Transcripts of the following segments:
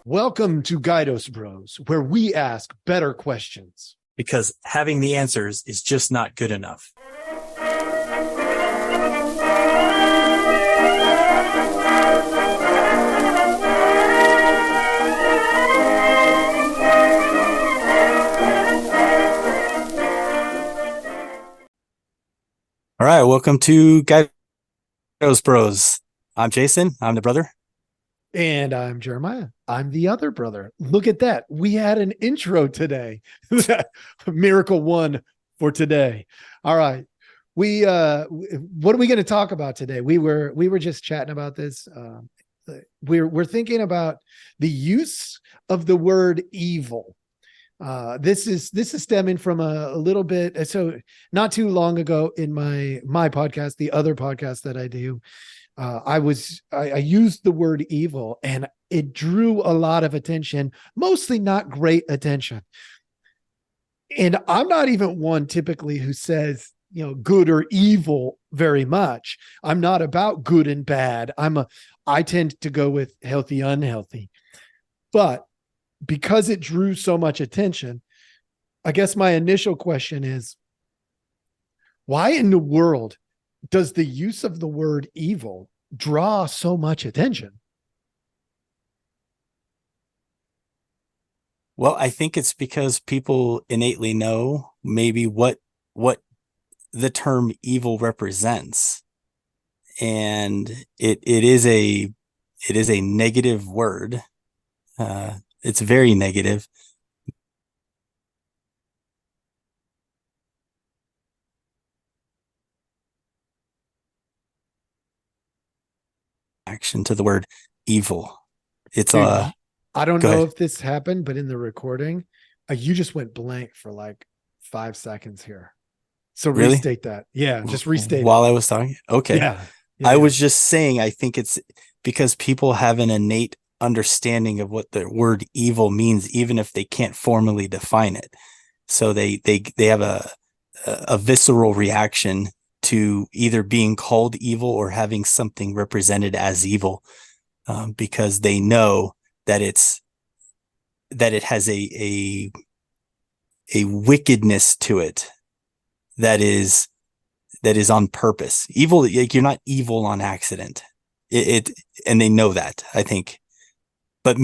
Welcome to GuidosBros, where we ask better questions. Because having the answers is just not good enough. All right, welcome to GuidosBros. I'm Jason. I'm the brother. And I'm Jeremiah. I'm the other brother. Look at that. We had an intro today. Miracle one for today. All right. What are we going to talk about today? We were just chatting about this. We're thinking about the use of the word evil. This is stemming from a little bit. So not too long ago in my podcast, the other podcast that I do, I used the word evil and it drew a lot of attention, mostly not great attention. And I'm not even one typically who says, good or evil very much. I'm not about good and bad. I tend to go with healthy, unhealthy. But because it drew so much attention, I guess my initial question is, why in the world does the use of the word evil draw so much attention? Well, I think it's because people innately know maybe what the term evil represents. And it is a negative word. It's very negative. Action to the word evil. It's Dude, I don't know ahead. if this happened, but in the recording, you just went blank for like 5 seconds here. So Really? restate that. Yeah, just restate While it. I was talking. Okay. Yeah. I was just saying, I think it's because people have an innate understanding of what the word evil means, even if they can't formally define it. So they have a visceral reaction to either being called evil or having something represented as evil, because they know that it has a wickedness to it that is on purpose. Evil, like, you're not evil on accident. And they know that, I think. But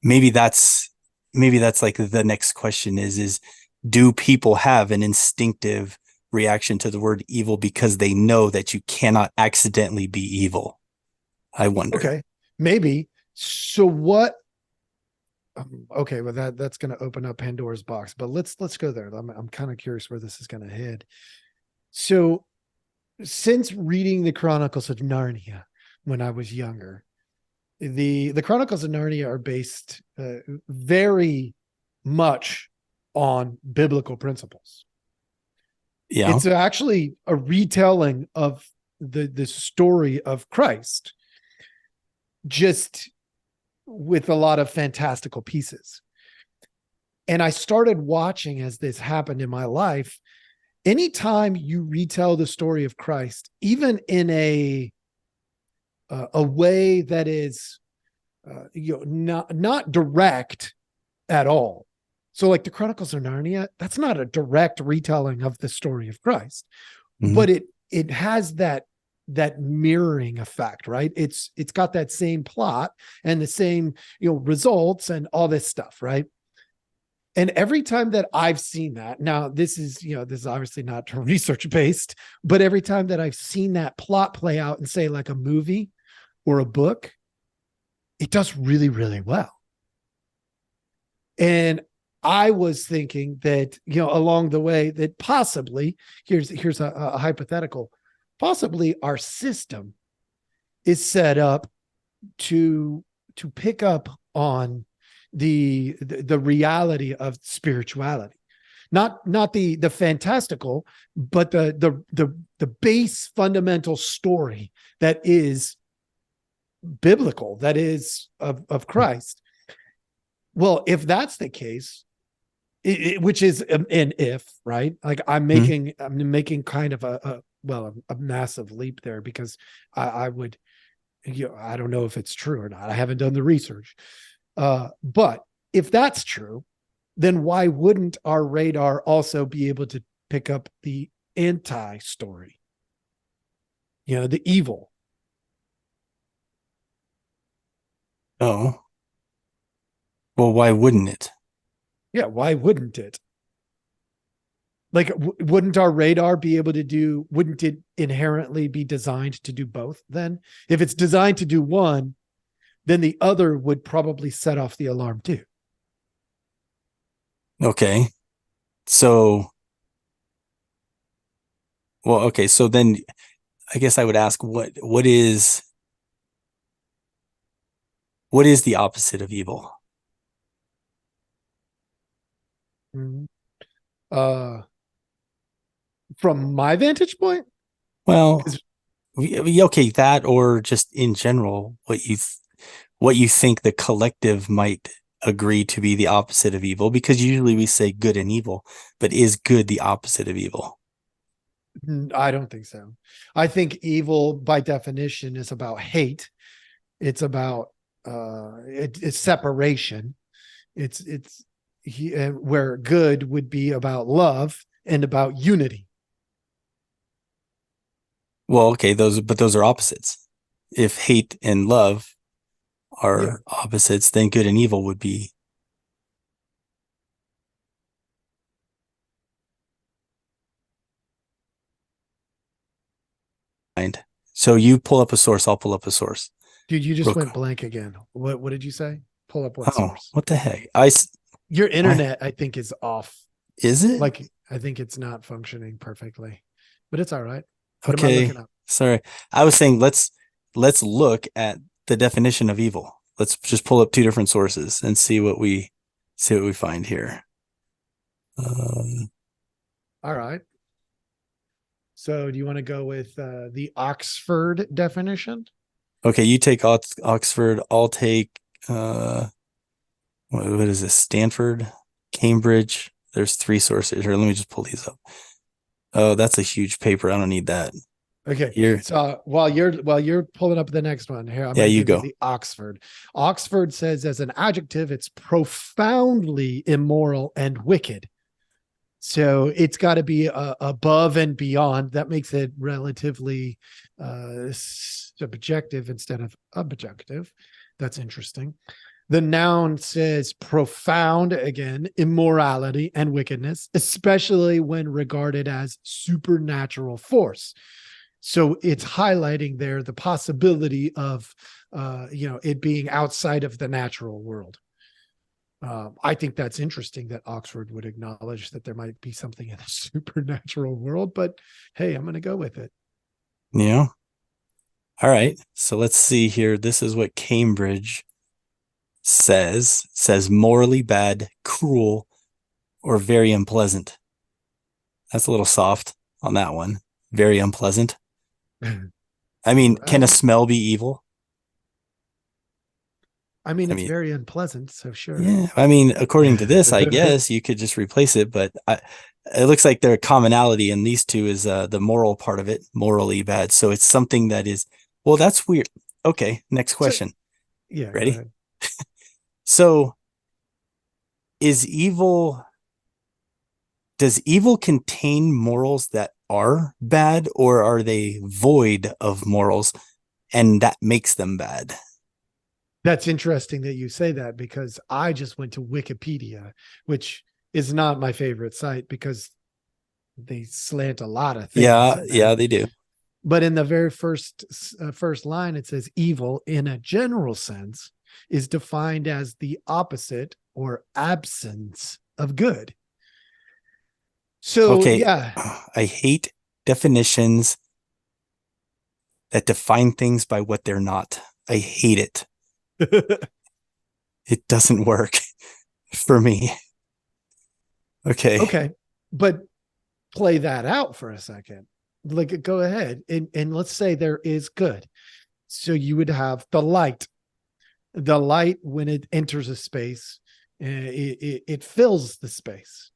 maybe that's like the next question is do people have an instinctive reaction to the word evil because they know that you cannot accidentally be evil? I wonder. Okay, maybe. So what? Okay, well that's going to open up Pandora's box, but let's go there. I'm kind of curious where this is going to head. So, since reading the Chronicles of Narnia when I was younger, the Chronicles of Narnia are based very much on biblical principles. Yeah. It's actually a retelling of the story of Christ, just with a lot of fantastical pieces. And I started watching as this happened in my life. Anytime you retell the story of Christ, even in a way that is not direct at all. So like the Chronicles of Narnia, that's not a direct retelling of the story of Christ, but it has that mirroring effect, right? It's got that same plot and the same, results and all this stuff, right? And every time that I've seen that, now this is obviously not research based, but every time that I've seen that plot play out and say like a movie or a book, it does really, really well. And I was thinking that, along the way that possibly here's a hypothetical, possibly our system is set up to pick up on the reality of spirituality, not the fantastical, but the base fundamental story that is biblical, that is of Christ. Well, if that's the case, which is an if, right? Like I'm making kind of a massive leap there, because I would I don't know if it's true or not. I haven't done the research. But if that's true, then why wouldn't our radar also be able to pick up the anti story? The evil. Oh, well, why wouldn't it? Yeah, why wouldn't it? Like, wouldn't our radar be able to do, wouldn't it inherently be designed to do both then? If it's designed to do one, then the other would probably set off the alarm too. Okay. So, well, okay. So then I guess I would ask what is the opposite of evil? Mhm. Uh, from my vantage point, Well, because okay, that or just in general, what you think the collective might agree to be the opposite of evil, because usually we say good and evil, but is good the opposite of evil? I don't think so. I think evil by definition is about hate. It's about it's separation. Where good would be about love and about unity. Well, okay, those are opposites. If hate and love Yeah. are opposites, then good and evil would be mind. So you pull up a source, I'll pull up a source. Dude, you just Real went quick. blank again. What did you say? Pull up what Oh, source? what the heck? Your I internet, I think, is off. is it? Like, I think it's not functioning perfectly, but it's all right. What am I Okay. looking up? Sorry. I was saying let's look at the definition of evil. Let's just pull up two different sources and see what we find here. Um, All right. So, do you want to go with the Oxford definition? okay, you take Oxford, I'll take what is this? Stanford, Cambridge. There's three sources here. Let me just pull these up. Oh, that's a huge paper. I don't need that. Okay. Here. So while you're pulling up the next one here, I'm Yeah, going to you give you go. the Oxford. Oxford says as an adjective, it's profoundly immoral and wicked. So it's got to be above and beyond. That makes it relatively subjective instead of objective. That's interesting. The noun says profound, again, immorality and wickedness, especially when regarded as supernatural force. So it's highlighting there the possibility of, it being outside of the natural world. I think that's interesting that Oxford would acknowledge that there might be something in the supernatural world, but hey, I'm going to go with it. Yeah. All right. So let's see here. This is what Cambridge says. It says morally bad, cruel, or very unpleasant. That's a little soft on that one. Very unpleasant. I mean, can a Well, smell be evil? I mean, I it's mean, very unpleasant, so sure. yeah. I mean, according to this, I guess you could just replace it, but it looks like their commonality in these two is the moral part of it, morally bad. So it's something that is, well, that's weird. Okay, next So, question. yeah, go Ready? ahead. So is evil, does evil contain morals that are bad, or are they void of morals and that makes them bad? That's interesting that you say that because I just went to Wikipedia, which is not my favorite site because they slant a lot of things Yeah, in yeah, there. they do. But in the very first line, it says evil in a general sense is defined as the opposite or absence of good. So Okay, yeah, I hate definitions that define things by what they're not. I hate it. It doesn't work for me. Okay. okay, but play that out for a second. Like, go ahead and let's say there is good. So you would have the light. The light, when it enters a space, it fills the space.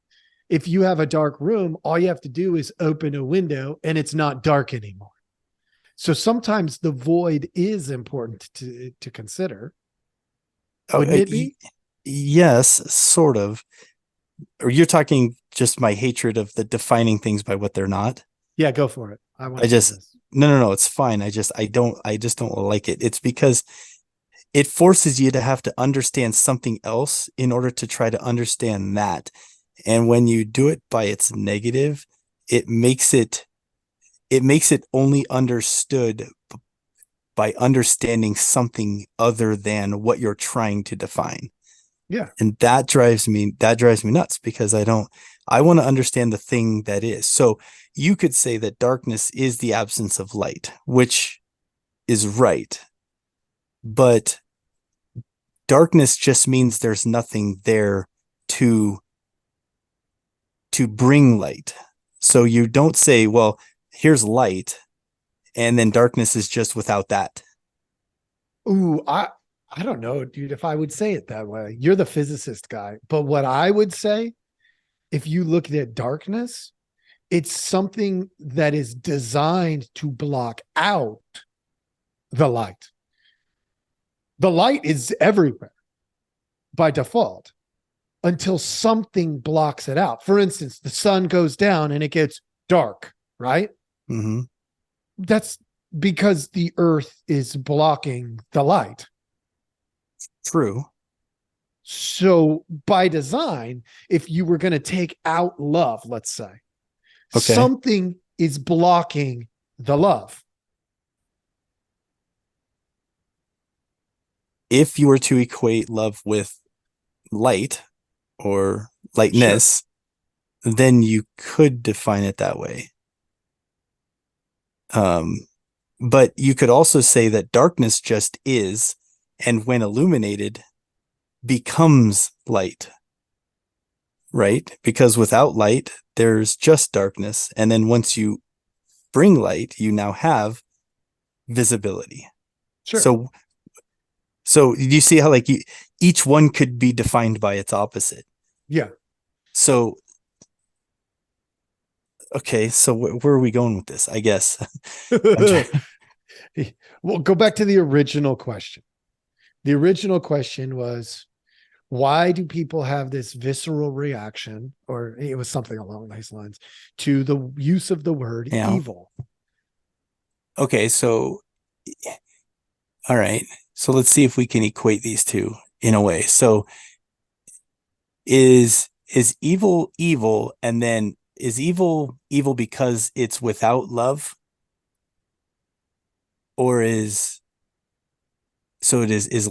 If you have a dark room, all you have to do is open a window and it's not dark anymore. So sometimes the void is important to consider. Oh, Wouldn't it be? yes, sort of. Or you're talking just my hatred of the defining things by what they're not. Yeah, go for it. I want I to hear just this. no, it's fine. I just don't like it. It's because it forces you to have to understand something else in order to try to understand that. And when you do it by its negative, it makes it only understood by understanding something other than what you're trying to define. Yeah. And that drives me nuts because I want to understand the thing that is. So you could say that darkness is the absence of light, which is right. But darkness just means there's nothing there to bring light. So you don't say, well, here's light, and then darkness is just without that. Ooh, I don't know, dude, if I would say it that way. You're the physicist guy. But what I would say, if you look at darkness, it's something that is designed to block out the light. The light is everywhere by default until something blocks it out. For instance, the sun goes down and it gets dark, right? Mm-hmm. That's because the earth is blocking the light. True. So by design, if you were going to take out love, let's say, Okay. something is blocking the love. If you were to equate love with light or Sure. lightness, then you could define it that way. Um, but you could also say that darkness just is, and when illuminated, becomes light, right? Because without light, there's just darkness. And then once you bring light, you now have visibility. Sure. So, so you see how each one could be defined by its opposite. Yeah. So, okay, so where are we going with this? I guess I'm trying. Well, go back to the original question. The original question was, why do people have this visceral reaction, or it was something along those lines, to the use of the word Yeah. evil? Okay, so all right. So let's see if we can equate these two in a way. So is evil evil, and then is evil evil because it's without love, or is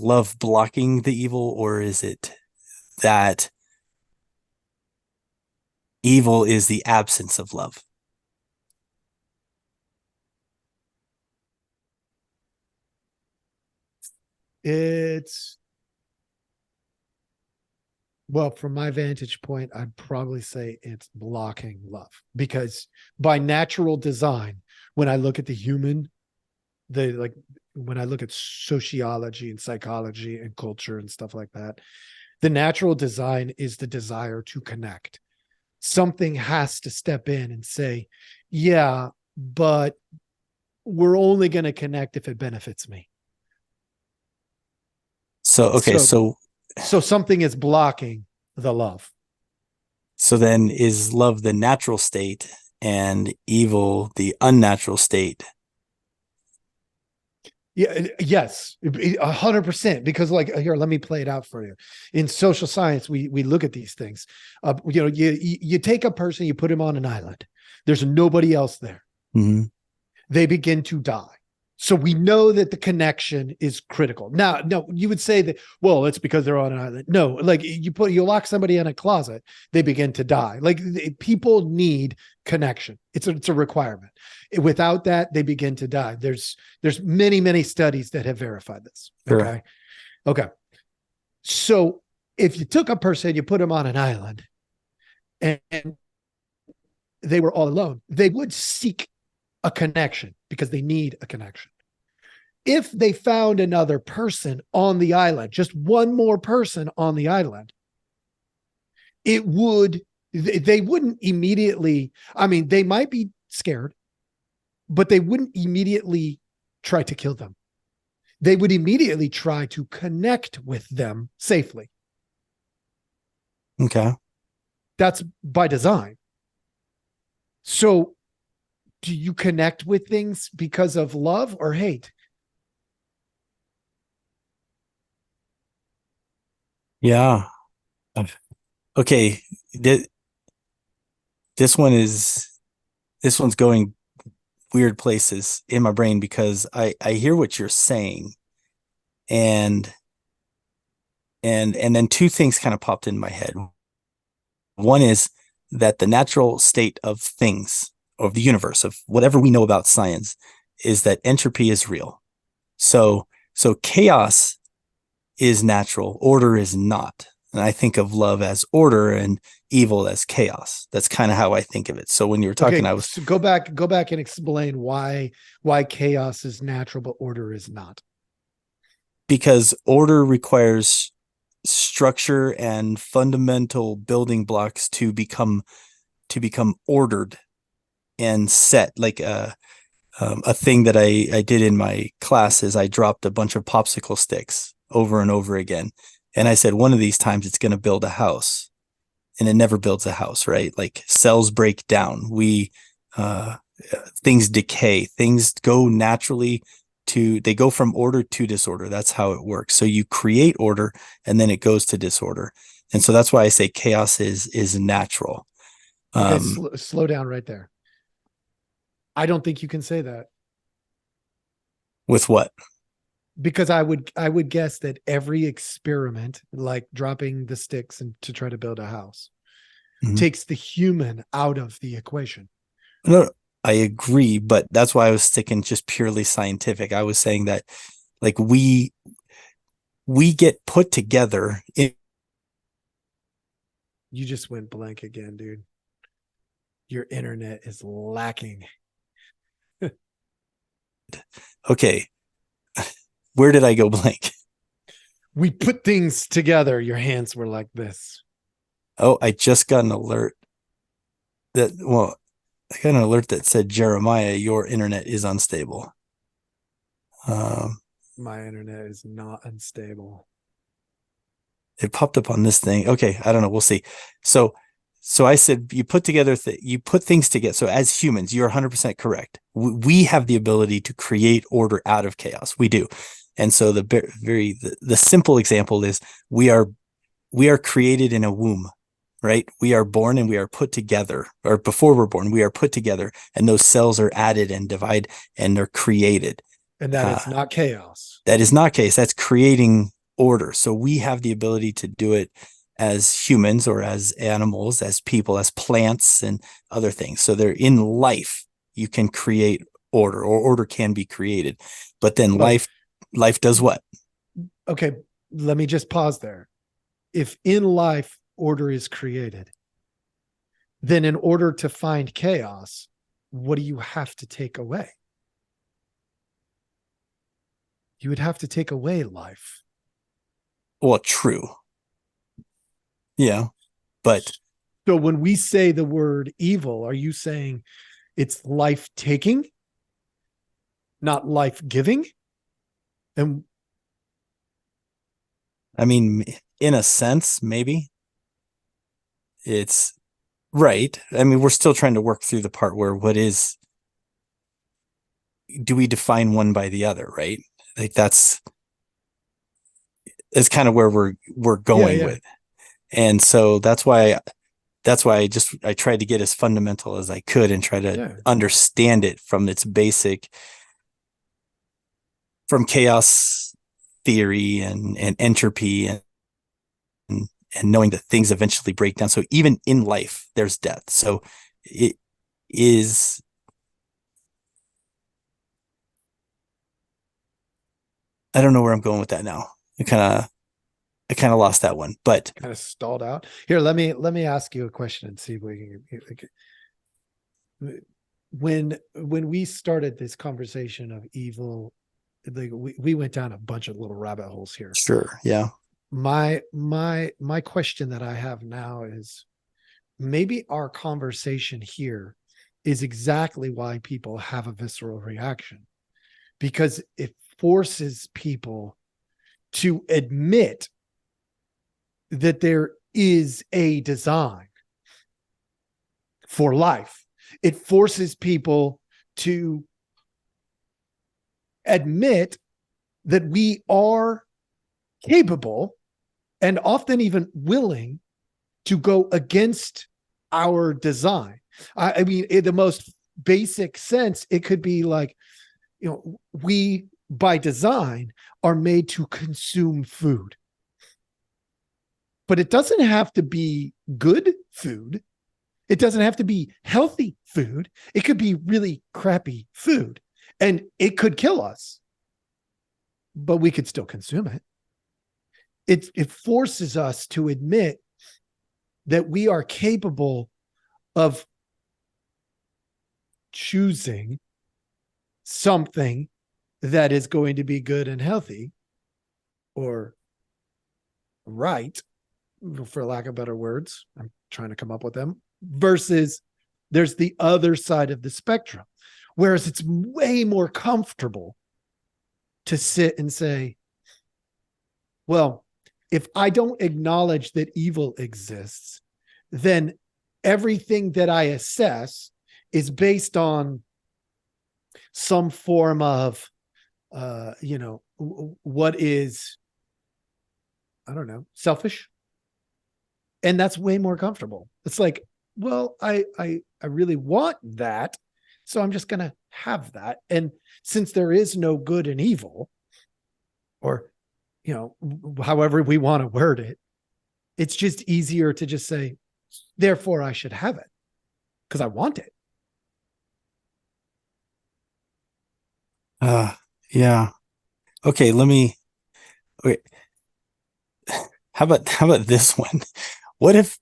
love blocking the evil, or is it that evil is the absence of love? It's, well, from my vantage point, I'd probably say it's blocking love because by natural design, when I look at the human, the like when I look at sociology and psychology and culture and stuff like that, the natural design is the desire to connect. Something has to step in and say, yeah, but we're only going to connect if it benefits me. So okay, So, so so something is blocking the love. so then is love the natural state and evil the unnatural state? Yeah, yes, 100%. Because, like, here, let me play it out for you. In social science, we look at these things. You take a person, you put him on an island. There's nobody else there. Mm-hmm. They begin to die. So we know that the connection is critical. Now, no, you would say that, well, it's because they're on an island. No, like you lock somebody in a closet, they begin to die. Like people need connection. It's a requirement. Without that, they begin to die. There's many studies that have verified this. Sure. Okay. So if you took a person, you put them on an island, and they were all alone, they would seek a connection because they need a connection. If they found another person on the island, just one more person on the island, it would, they wouldn't immediately, I mean, they might be scared, but they wouldn't immediately try to kill them. They would immediately try to connect with them safely. Okay. That's by design. So do you connect with things because of love or hate? Yeah. Okay. Th- This one is this one's going weird places in my brain because I hear what you're saying, and and then two things kind of popped in my head. One is that the natural state of things, of the universe, of whatever we know about science, is that entropy is real. So chaos is natural, order is not. And I think of love as order and evil as chaos. That's kind of how I think of it. So when you were talking, Okay, I was so go back and explain why chaos is natural but order is not. because order requires structure and fundamental building blocks to become ordered and set. Like a thing that I did in my class is I dropped a bunch of popsicle sticks over and over again, and I said one of these times it's going to build a house, and it never builds a house, right? Like cells break down, we uh, things decay, things go naturally to they go from order to disorder. That's how it works. So you create order and then it goes to disorder. And so that's why I say chaos is natural. Okay, Um, slow down right there. I don't think you can say that with what? because I would guess that every experiment, like dropping the sticks and to try to build a house, Mhm. takes the human out of the equation. No, I agree, but that's why I was sticking just purely scientific. I was saying that like we get put together in, You just went blank again, dude. Your internet is lacking. okay, where did I go blank? We put things together. Your hands were like this. Oh, I just got an alert that, well, I got an alert that said, Jeremiah, your internet is unstable. Um, My internet is not unstable. it popped up on this thing. Okay, I don't know. We'll see. So, so I said you put together, you put things together. So as humans, you're 100% correct. We have the ability to create order out of chaos. We do. And so the simple example is we are created in a womb, right? We are born and we are put together, or before we're born, we are put together, and those cells are added and divide and they're created. And that is not chaos. That is not case. That's creating order. So we have the ability to do it as humans or as animals, as people, as plants and other things. So they're in life, you can create order, or order can be created. But then Oh, life does what? okay. Let me just pause there. If in life order is created, then in order to find chaos, what do you have to take away? You would have to take away life. Well, true. Yeah. But So when we say the word evil, are you saying it's life taking, not life giving? And I mean, in a sense, maybe it's right. I mean, we're still trying to work through the part where what is, do we define one by the other, right? Like that's kind of where we're yeah, going yeah, with. And so that's why I tried to get as fundamental as I could and try to yeah. understand it from its basic, from chaos theory and entropy and knowing that things eventually break down. So even in life, there's death. So it is, I don't know where I'm going with that now. I kind of lost that one, but Kind of stalled out. Here, let me ask you a question and see if we can. When we started this conversation of evil, like we went down a bunch of little rabbit holes here. sure. Yeah. My question that I have now is maybe our conversation here is exactly why people have a visceral reaction, because it forces people to admit that there is a design for life. It forces people to admit that we are capable and often even willing to go against our design. I mean, in the most basic sense, it could be like, we by design are made to consume food, but it doesn't have to be good food. It doesn't have to be healthy food. It could be really crappy food, and it could kill us, but we could still consume it. It forces us to admit that we are capable of choosing something that is going to be good and healthy, or right, for lack of better words. I'm trying to come up with them. Versus there's the other side of the spectrum, whereas it's way more comfortable to sit and say, well, if I don't acknowledge that evil exists, then everything that I assess is based on some form of, what is, I don't know, selfish. And that's way more comfortable. It's like, well, I really want that, so I'm just going to have that. And since there is no good and evil, or, however we want to word it, it's just easier to just say, therefore I should have it because I want it. Yeah. Okay, wait. How about this one? What if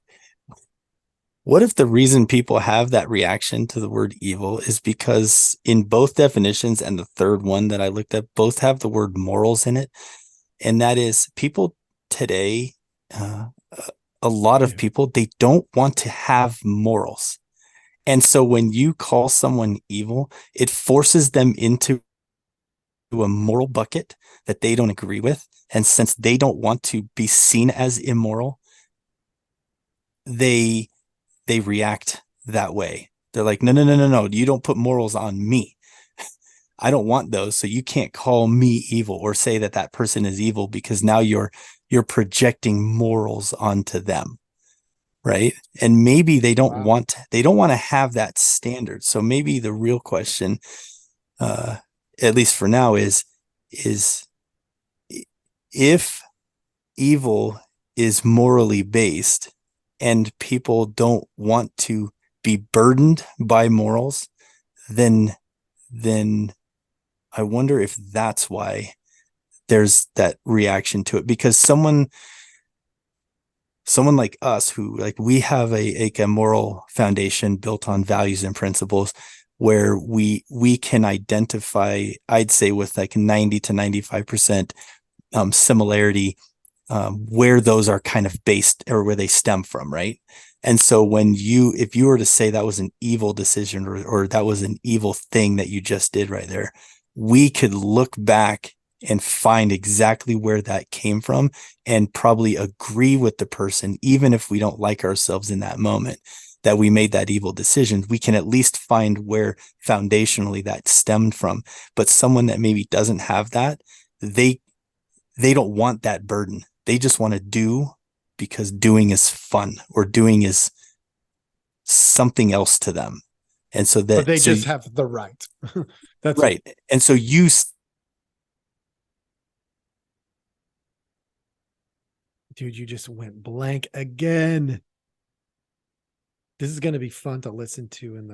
the reason people have that reaction to the word evil is because in both definitions and the third one that I looked at, both have the word morals in it. And that is, people today, a lot of people, they don't want to have morals. And so when you call someone evil, it forces them into a moral bucket that they don't agree with. And since they don't want to be seen as immoral, they react that way. They're like, no, no, no, no, no. You don't put morals on me. I don't want those. So you can't call me evil or say that that person is evil, because now you're projecting morals onto them. Right. And maybe they don't want to have that standard. So maybe the real question, at least for now, is if evil is morally based and people don't want to be burdened by morals, then I wonder if that's why there's that reaction to it. Because someone like us, who, like, we have a moral foundation built on values and principles, where we can identify, I'd say, with like 90 to 95% similarity, where those are kind of based or where they stem from, right? And so if you were to say that was an evil decision, or that was an evil thing that you just did right there, we could look back and find exactly where that came from and probably agree with the person, even if we don't like ourselves in that moment that we made that evil decision. We can at least find where foundationally that stemmed from. But someone that maybe doesn't have that, they don't want that burden. They just want to do because doing is fun, or doing is something else to them. And so but they just have the right. That's right. And so dude, you just went blank again. This is going to be fun to listen to in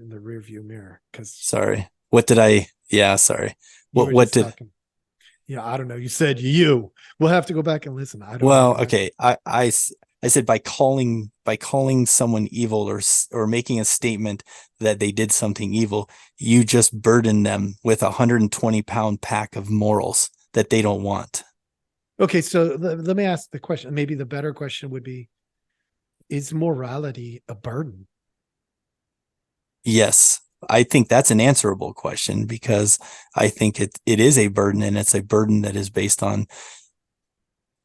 the rear view mirror, because sorry. What did I? Yeah, sorry. What did? Talking. Yeah, I don't know. You said you. We'll have to go back and listen. I don't Well, know. okay. I said by calling someone evil, or making a statement that they did something evil, you just burden them with a 120-pound pack of morals that they don't want. Okay, so let me ask the question. Maybe the better question would be, is morality a burden? Yes. I think that's an answerable question because I think it is a burden, and it's a burden that is based on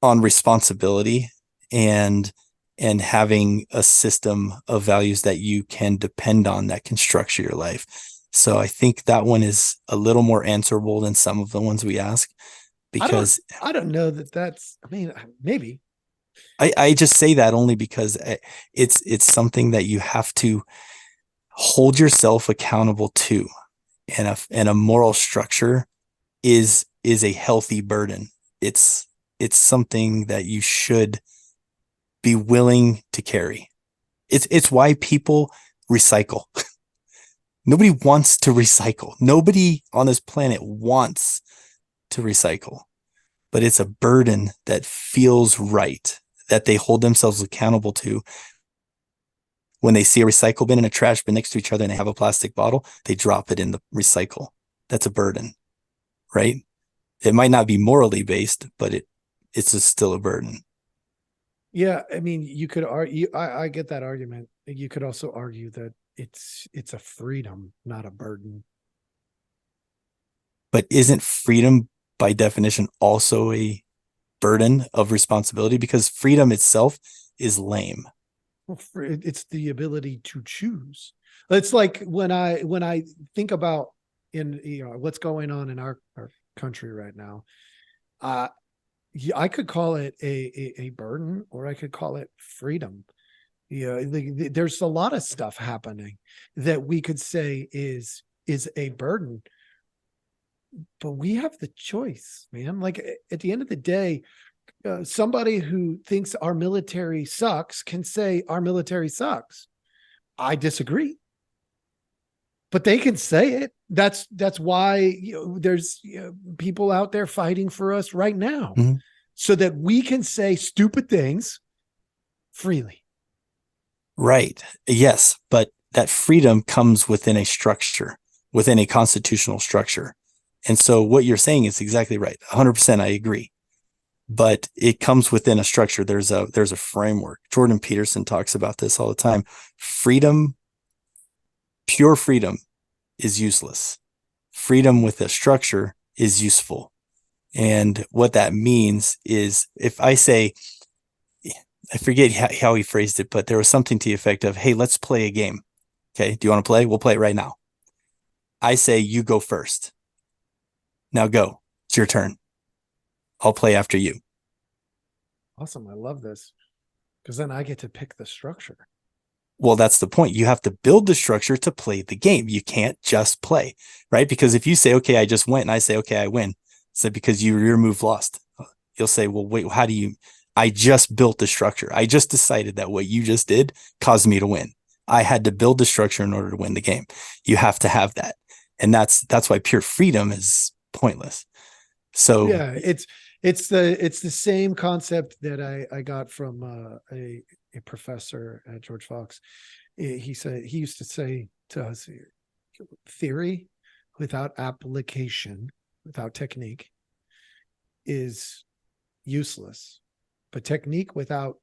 responsibility and having a system of values that you can depend on that can structure your life. So I think that one is a little more answerable than some of the ones we ask, I don't because I don't know that that's, I mean, maybe. I just say that only because it's something that you have to hold yourself accountable to, and a moral structure is a healthy burden. It's something that you should be willing to carry. It's why people recycle. Nobody wants to recycle. Nobody on this planet wants to recycle, but it's a burden that feels right, that they hold themselves accountable to. When they see a recycle bin and a trash bin next to each other and they have a plastic bottle, they drop it in the recycle. That's a burden, right? It might not be morally based, but it's just still a burden. Yeah, I mean, you could argue. I get that argument. You could also argue that it's a freedom, not a burden. But isn't freedom by definition also a burden of responsibility? Because freedom itself is lame. Well, it's the ability to choose. It's like when I think about in what's going on in our country right now. Uh, yeah, I could call it a burden, or I could call it freedom. Yeah, there's a lot of stuff happening that we could say is a burden, but we have the choice, man. Like at the end of the day, somebody who thinks our military sucks can say our military sucks. I disagree, but they can say it. That's why there's people out there fighting for us right now, Mm-hmm. so that we can say stupid things freely. Right. Yes. But that freedom comes within a structure, within a constitutional structure. And so what you're saying is exactly right. 100% I agree. But it comes within a structure. There's a framework. Jordan Peterson talks about this all the time. Freedom, pure freedom is useless. Freedom with a structure is useful. And what that means is, if I say, I forget how he phrased it, but there was something to the effect of, hey, let's play a game. Okay. Do you want to play? We'll play it right now. I say, you go first. Now go. It's your turn. I'll play after you. Awesome. I love this, because then I get to pick the structure. Well, that's the point. You have to build the structure to play the game. You can't just play, right? Because if you say, okay, I just went, and I say, okay, I win, so because your move lost, you'll say, well, wait, how do you, I just built the structure. I just decided that what you just did caused me to win. I had to build the structure in order to win the game. You have to have that. And that's why pure freedom is pointless. So Yeah, it's the same concept that I got from a professor at George Fox. He said, he used to say to us, theory without application, without technique, is useless, but technique without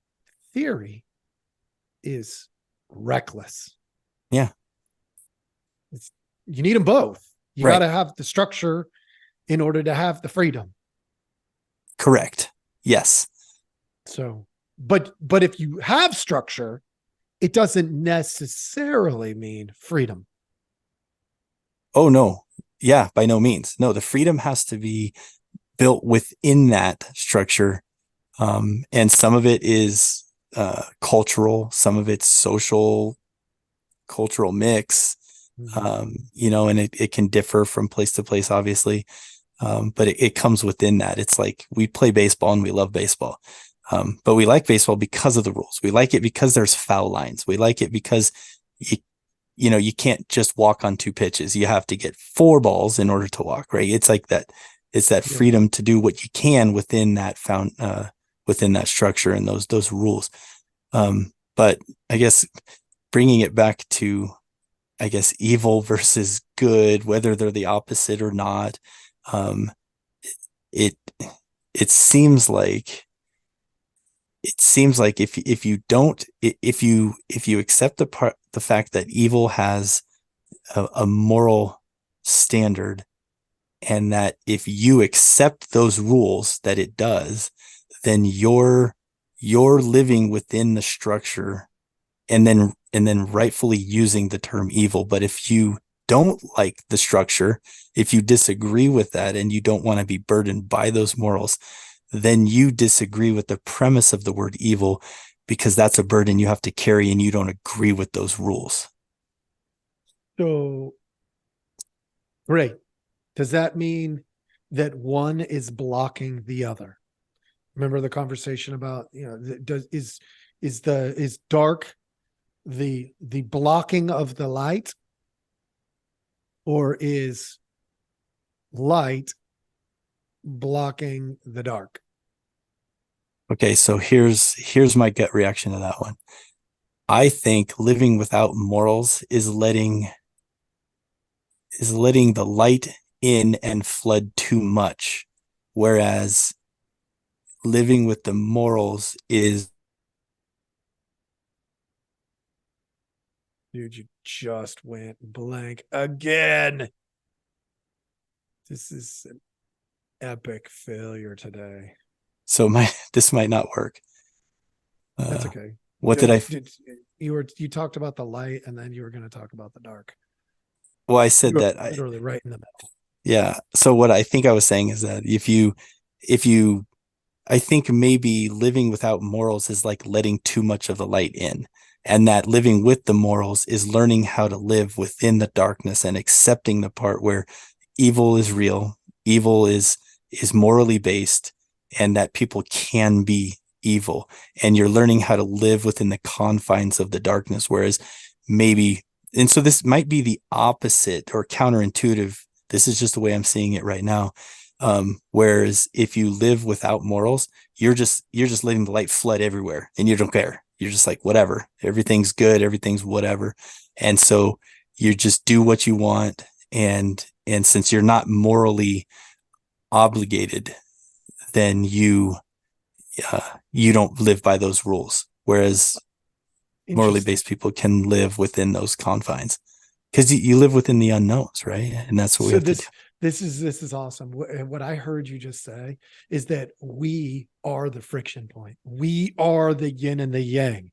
theory is reckless. yeah, You need them both. You got right. to have the structure in order to have the freedom. Correct. Yes. So, but if you have structure, it doesn't necessarily mean freedom. Oh, no. Yeah, by no means. No, the freedom has to be built within that structure. And some of it is cultural, some of it's social, cultural mix, Mm-hmm. and it can differ from place to place, obviously. But it comes within that. It's like we play baseball and we love baseball. But we like baseball because of the rules. We like it because there's foul lines. We like it because you can't just walk on two pitches. You have to get four balls in order to walk, right? It's like that. It's that Yeah. freedom to do what you can within that within that structure and those rules. But I guess bringing it back to, I guess, evil versus good, whether they're the opposite or not, um, it it seems like if you don't, if you accept the fact that evil has a moral standard, and that if you accept those rules that it does, then you're living within the structure, and then rightfully using the term evil. But if you don't like the structure, if you disagree with that and you don't want to be burdened by those morals, then you disagree with the premise of the word evil, because that's a burden you have to carry and you don't agree with those rules. So, great. Does that mean that one is blocking the other? Remember the conversation about, is dark the blocking of the light, or is light blocking the dark? Okay, so here's my gut reaction to that one. I think living without morals is letting the light in and flood too much, whereas living with the morals is. Dude, you just went blank again. This is an epic failure today. So this might not work. That's okay. What did I? You talked about the light, and then you were going to talk about the dark. Well, I said that literally right in the middle. Yeah. So what I think I was saying is that if you, I think maybe living without morals is like letting too much of the light in, and that living with the morals is learning how to live within the darkness and accepting the part where evil is real, evil is morally based, and that people can be evil, and you're learning how to live within the confines of the darkness. Whereas maybe, and so this might be the opposite or counterintuitive. This is just the way I'm seeing it right now. Whereas if you live without morals, you're just letting the light flood everywhere and you don't care. You're just like, whatever, everything's good, everything's whatever. And so you just do what you want. And since you're not morally obligated, then you don't live by those rules. Whereas morally based people can live within those confines, because you live within the unknowns, right? And that's what we have to do. This is awesome. What I heard you just say is that we are the friction point. We are the yin and the yang.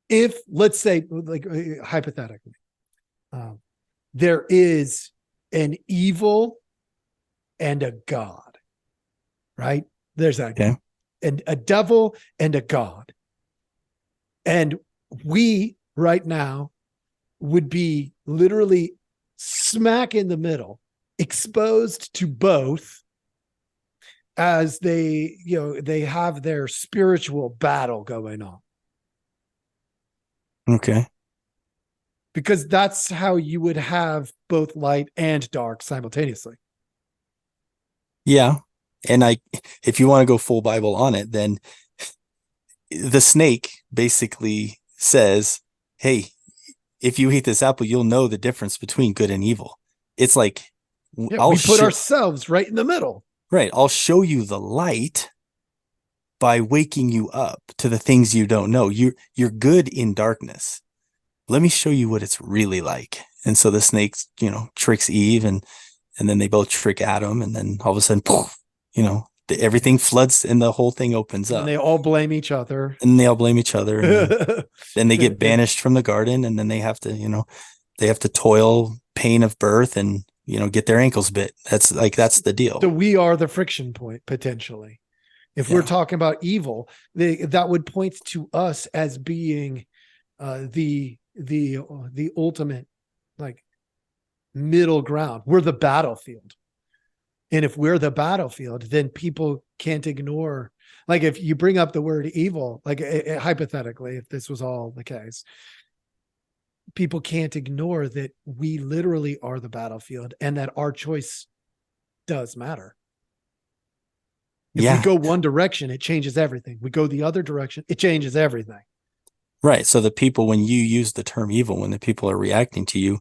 If, let's say, like hypothetically, there is an evil and a God, right? There's Okay. and a devil and a God. And we right now would be literally smack in the middle, exposed to both, as they have their spiritual battle going on. Okay. Because that's how you would have both light and dark simultaneously. Yeah. And if you want to go full Bible on it, then the snake basically says, hey, if you eat this apple, you'll know the difference between good and evil. It's like, we put ourselves right in the middle. Right. I'll show you the light by waking you up to the things you don't know. You're good in darkness. Let me show you what it's really like. And so the snake, tricks Eve, and then they both trick Adam, and then all of a sudden, poof, everything floods and the whole thing opens up. And they all blame each other. And then they get banished from the garden, and then they have to toil, pain of birth, and get their ankles bit. That's the deal. So we are the friction point potentially. If we're talking about evil, that would point to us as being the ultimate, like, middle ground. We're the battlefield. And if we're the battlefield, then people can't ignore. Like, if you bring up the word evil, like hypothetically, if this was all the case, people can't ignore that we literally are the battlefield, and that our choice does matter. If we go one direction, it changes everything. We go the other direction, it changes everything. Right. So the people, when you use the term evil, when the people are reacting to you,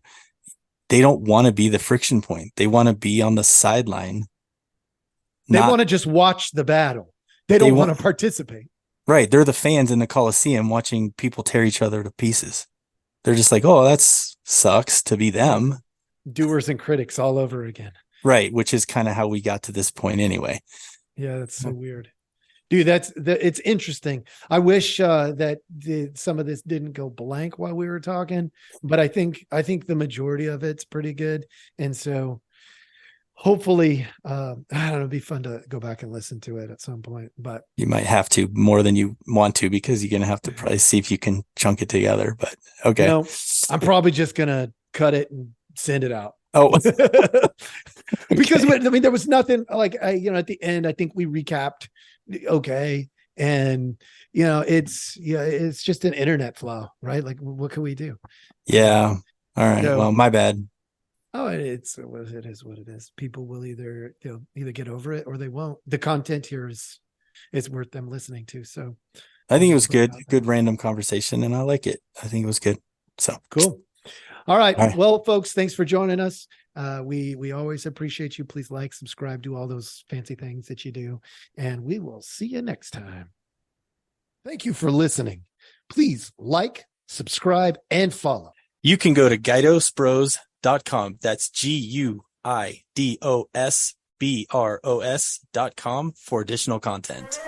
they don't want to be the friction point. They want to be on the sideline. They want to just watch the battle. They don't want to participate. Right. They're the fans in the Coliseum watching people tear each other to pieces. They're just like, oh, that's sucks to be them. Doers and critics all over again. Right. Which is kind of how we got to this point anyway. Yeah, that's so weird. Dude, it's interesting. I wish that some of this didn't go blank while we were talking, but I think the majority of it's pretty good. And so hopefully, I don't know, it'd be fun to go back and listen to it at some point. But You might have to more than you want to because you're going to have to probably see if you can chunk it together. But okay. I'm probably just gonna cut it and send it out. Oh, Because okay. I mean, there was nothing like at the end, I think we recapped okay. And it's just an internet flow, right? Like what can we do? Yeah. All right. So Well, my bad. it is what it is. People will they'll either get over it or they won't. The content here is worth them listening to. So I we'll think it just was put it good. out there. Good random conversation, and I like it. I think it was good. So Cool. All right. all right. Well, folks, thanks for joining us. We always appreciate you. Please like, subscribe, do all those fancy things that you do, and we will see you next time. Thank you for listening. Please like, subscribe, and follow. You can go to GuidosBros.com. That's GuidosBros.com for additional content.